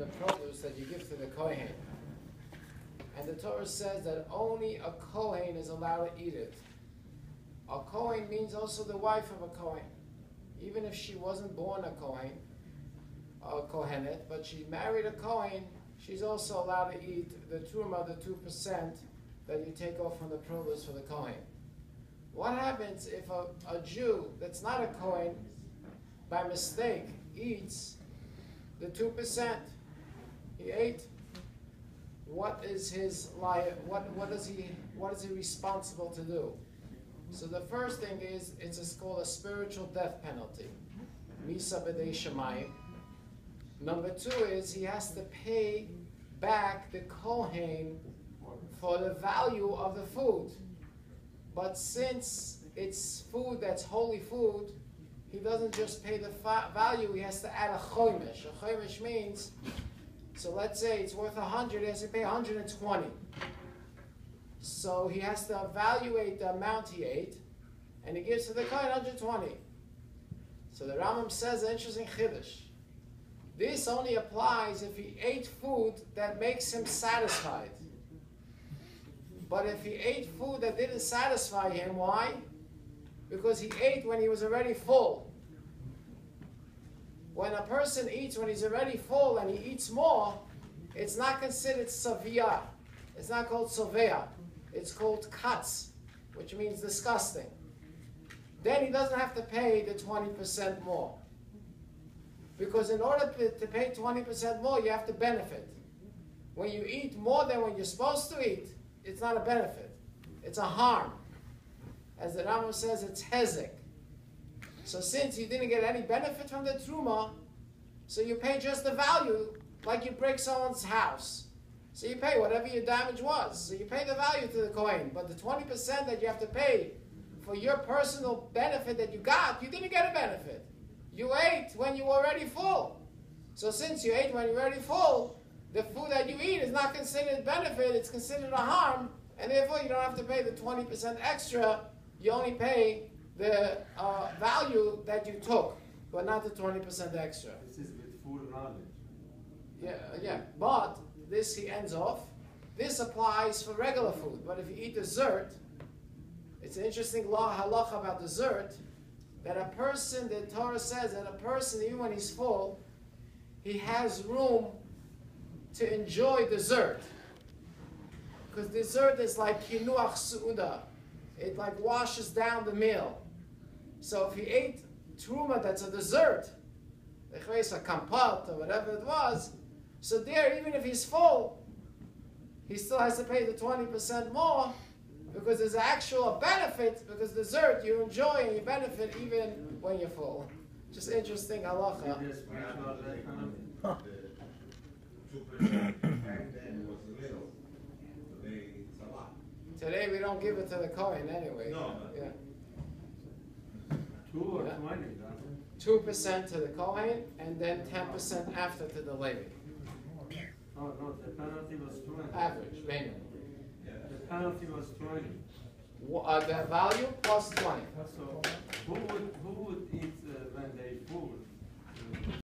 the produce that you give to the Kohen. And the Torah says that only a Kohen is allowed to eat it. A Kohen means also the wife of a Kohen. Even if she wasn't born a Kohen, a Kohenet, but she married a Kohen, she's also allowed to eat the Terumah, the 2% that you take off from the produce for the Kohen. What happens if a Jew that's not a Kohen, by mistake, eats the 2%? He ate. What is his life? What is he responsible to do? So the first thing is it's called a spiritual death penalty. Misa b'dei shamayim. Number two is he has to pay back the Kohen for the value of the food. But since it's food that's holy food, he doesn't just pay the value, he has to add a chomish. A chomish means, so let's say it's worth 100, he has to pay 120. So he has to evaluate the amount he ate, and he gives to the Kohen 120. So the Rambam says an interesting chiddush. This only applies if he ate food that makes him satisfied. But if he ate food that didn't satisfy him, why? Because he ate when he was already full. When a person eats when he's already full and he eats more, it's not considered saviyah. It's not called sovea. It's called katz, which means disgusting. Then he doesn't have to pay the 20% more. Because in order to pay 20% more, you have to benefit. When you eat more than what you're supposed to eat, it's not a benefit. It's a harm. As the Rambam says, it's hezek. So since you didn't get any benefit from the Terumah, so you pay just the value, like you break someone's house. So you pay whatever your damage was. So you pay the value to the Kohen. But the 20% that you have to pay for your personal benefit that you got, you didn't get a benefit. You ate when you were already full. So since you ate when you were already full, the food that you eat is not considered benefit, it's considered a harm, and therefore you don't have to pay the 20% extra, you only pay the value that you took, but not the 20% extra. This is with full knowledge. Yeah, but this he ends off. This applies for regular food, but if you eat dessert, it's an interesting law, halacha about dessert, that a person, the Torah says that a person, even when he's full, he has room to enjoy dessert. Because dessert is like kinuach su'uda. It like washes down the meal. So if he ate Terumah that's a dessert, a kampat or whatever it was, so there, even if he's full, he still has to pay the 20% more because there's actual benefit, because dessert you enjoy and you benefit even when you're full. Just interesting halacha. Today we don't give it to the Kohen anyway. No. Yeah. 2 or 20, 2% to the Kohen and then 10% after to the Levi. Oh, no, the penalty was 20. Average, mainly. The penalty was 20. The value plus 20. So who would eat when they full?